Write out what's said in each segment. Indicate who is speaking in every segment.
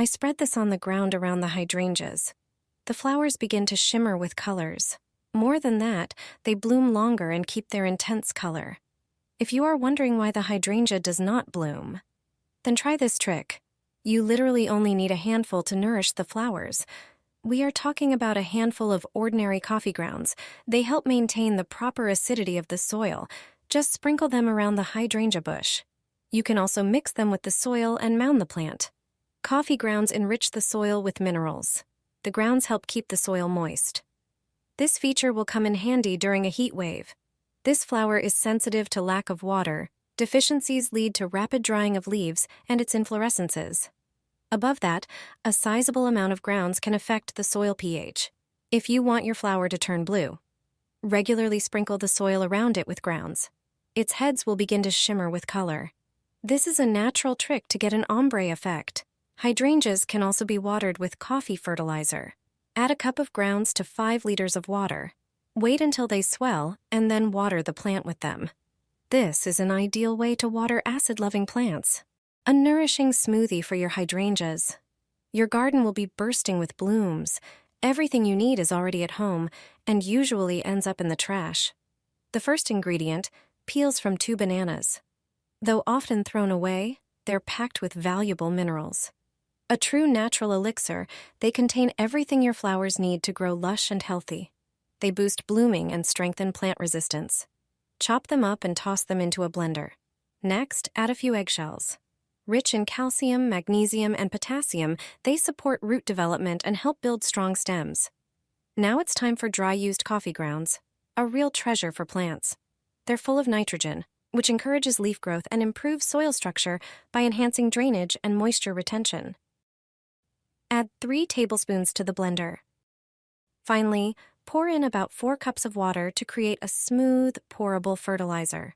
Speaker 1: I spread this on the ground around the hydrangeas. The flowers begin to shimmer with colors. More than that, they bloom longer and keep their intense color. If you are wondering why the hydrangea does not bloom, then try this trick. You literally only need a handful to nourish the flowers. We are talking about a handful of ordinary coffee grounds. They help maintain the proper acidity of the soil. Just sprinkle them around the hydrangea bush. You can also mix them with the soil and mound the plant. Coffee grounds enrich the soil with minerals. The grounds help keep the soil moist. This feature will come in handy during a heat wave. This flower is sensitive to lack of water. Deficiencies lead to rapid drying of leaves and its inflorescences. Above that, a sizable amount of grounds can affect the soil pH. If you want your flower to turn blue, regularly sprinkle the soil around it with grounds. Its heads will begin to shimmer with color. This is a natural trick to get an ombre effect. Hydrangeas can also be watered with coffee fertilizer. Add a cup of grounds to 5 liters of water. Wait until they swell and then water the plant with them. This is an ideal way to water acid-loving plants. A nourishing smoothie for your hydrangeas. Your garden will be bursting with blooms. Everything you need is already at home and usually ends up in the trash. The first ingredient, peels from 2 bananas. Though often thrown away, they're packed with valuable minerals. A true natural elixir, they contain everything your flowers need to grow lush and healthy. They boost blooming and strengthen plant resistance. Chop them up and toss them into a blender. Next, add a few eggshells. Rich in calcium, magnesium, and potassium, they support root development and help build strong stems. Now it's time for dry used coffee grounds, a real treasure for plants. They're full of nitrogen, which encourages leaf growth and improves soil structure by enhancing drainage and moisture retention. Add 3 tablespoons to the blender. Finally, pour in about 4 cups of water to create a smooth, pourable fertilizer.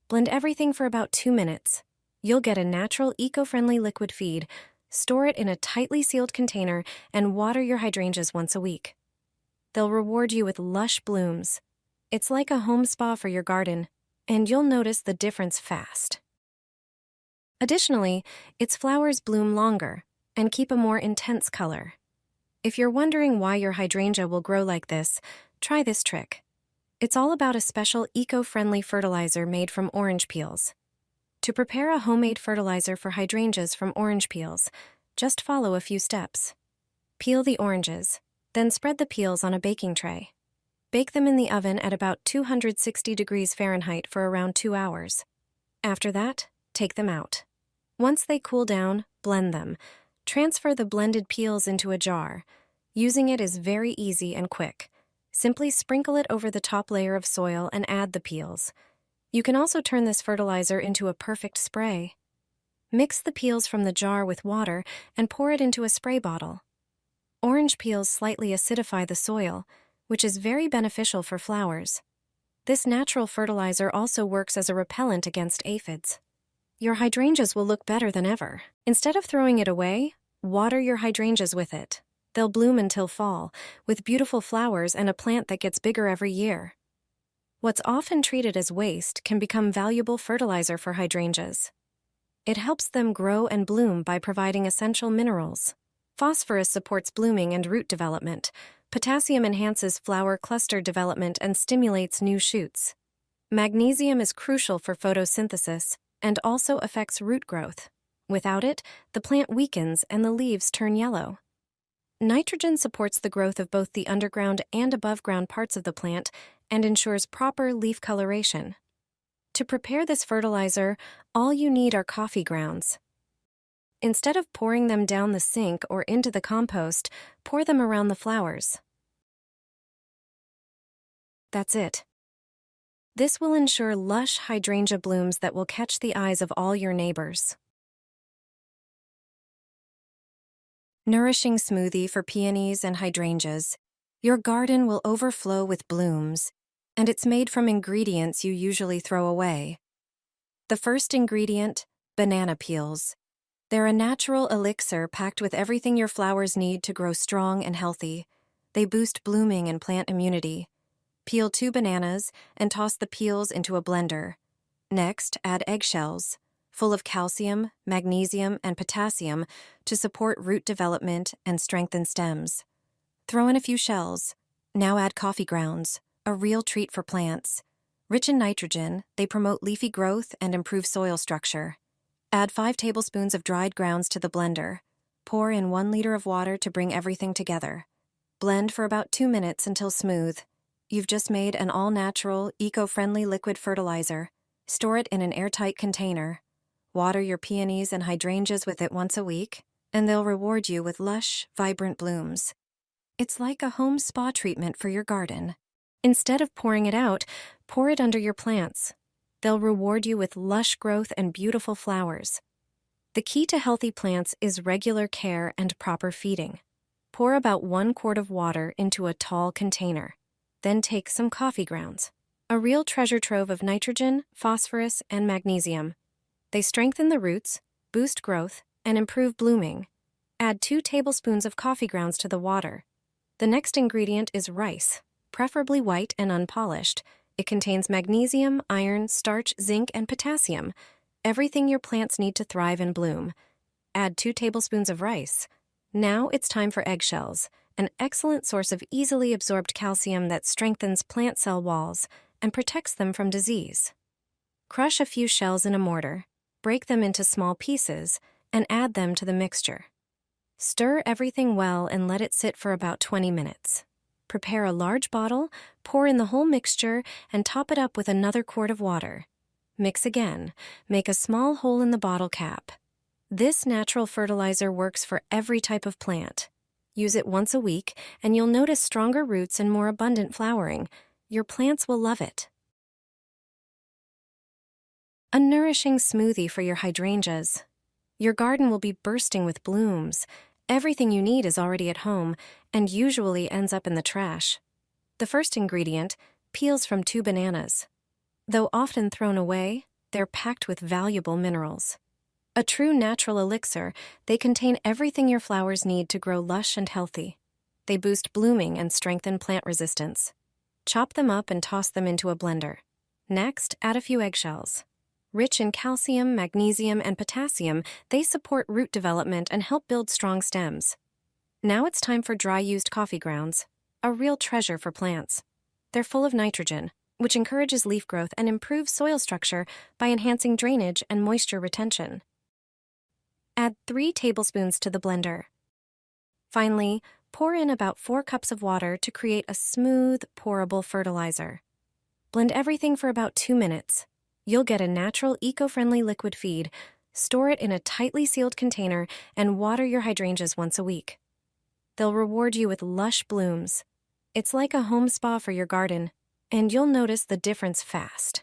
Speaker 1: Blend everything for about 2 minutes. You'll get a natural, eco-friendly liquid feed. Store it in a tightly sealed container and water your hydrangeas once a week. They'll reward you with lush blooms. It's like a home spa for your garden, and you'll notice the difference fast. Additionally, its flowers bloom longer and keep a more intense color. If you're wondering why your hydrangea will grow like this, try this trick. It's all about a special eco-friendly fertilizer made from orange peels. To prepare a homemade fertilizer for hydrangeas from orange peels, just follow a few steps. Peel the oranges, then spread the peels on a baking tray. Bake them in the oven at about 260 degrees Fahrenheit for around 2 hours. After that, take them out. Once they cool down, blend them. Transfer the blended peels into a jar. Using it is very easy and quick. Simply sprinkle it over the top layer of soil and add the peels. You can also turn this fertilizer into a perfect spray. Mix the peels from the jar with water and pour it into a spray bottle. Orange peels slightly acidify the soil, which is very beneficial for flowers. This natural fertilizer also works as a repellent against aphids. Your hydrangeas will look better than ever. Instead of throwing it away, water your hydrangeas with it. They'll bloom until fall, with beautiful flowers and a plant that gets bigger every year. What's often treated as waste can become valuable fertilizer for hydrangeas. It helps them grow and bloom by providing essential minerals. Phosphorus supports blooming and root development. Potassium enhances flower cluster development and stimulates new shoots. Magnesium is crucial for photosynthesis and also affects root growth. Without it, the plant weakens and the leaves turn yellow. Nitrogen supports the growth of both the underground and above-ground parts of the plant and ensures proper leaf coloration. To prepare this fertilizer, all you need are coffee grounds. Instead of pouring them down the sink or into the compost, pour them around the flowers. That's it. This will ensure lush hydrangea blooms that will catch the eyes of all your neighbors. Nourishing smoothie for peonies and hydrangeas. Your garden will overflow with blooms, and it's made from ingredients you usually throw away. The first ingredient, banana peels. They're a natural elixir packed with everything your flowers need to grow strong and healthy. They boost blooming and plant immunity. Peel 2 bananas and toss the peels into a blender. Next, add eggshells. full of calcium, magnesium, and potassium to support root development and strengthen stems. Throw in a few shells. Now add coffee grounds, a real treat for plants. Rich in nitrogen, they promote leafy growth and improve soil structure. Add 5 tablespoons of dried grounds to the blender. Pour in 1 liter of water to bring everything together. Blend for about 2 minutes until smooth. You've just made an all-natural, eco-friendly liquid fertilizer. Store it in an airtight container. Water your peonies and hydrangeas with it once a week, and they'll reward you with lush, vibrant blooms. It's like a home spa treatment for your garden. Instead of pouring it out, pour it under your plants. They'll reward you with lush growth and beautiful flowers. The key to healthy plants is regular care and proper feeding. Pour about 1 quart of water into a tall container. Then take some coffee grounds, a real treasure trove of nitrogen, phosphorus, and magnesium. They strengthen the roots, boost growth, and improve blooming. Add 2 tablespoons of coffee grounds to the water. The next ingredient is rice, preferably white and unpolished. It contains magnesium, iron, starch, zinc, and potassium, everything your plants need to thrive and bloom. Add 2 tablespoons of rice. Now it's time for eggshells, an excellent source of easily absorbed calcium that strengthens plant cell walls and protects them from disease. Crush a few shells in a mortar, break them into small pieces, and add them to the mixture. Stir everything well and let it sit for about 20 minutes. Prepare a large bottle, pour in the whole mixture, and top it up with another quart of water. Mix again. Make a small hole in the bottle cap. This natural fertilizer works for every type of plant. Use it once a week, and you'll notice stronger roots and more abundant flowering. Your plants will love it. A nourishing smoothie for your hydrangeas. Your garden will be bursting with blooms. Everything you need is already at home, and usually ends up in the trash. The first ingredient, peels from 2 bananas. Though often thrown away, they're packed with valuable minerals. A true natural elixir, they contain everything your flowers need to grow lush and healthy. They boost blooming and strengthen plant resistance. Chop them up and toss them into a blender. Next, add a few eggshells. Rich in calcium, magnesium, and potassium, they support root development and help build strong stems. Now it's time for dry-used coffee grounds, a real treasure for plants. They're full of nitrogen, which encourages leaf growth and improves soil structure by enhancing drainage and moisture retention. Add 3 tablespoons to the blender. Finally, pour in about 4 cups of water to create a smooth, pourable fertilizer. Blend everything for about 2 minutes. You'll get a natural, eco-friendly liquid feed. Store it in a tightly sealed container and water your hydrangeas once a week. They'll reward you with lush blooms. It's like a home spa for your garden, and you'll notice the difference fast.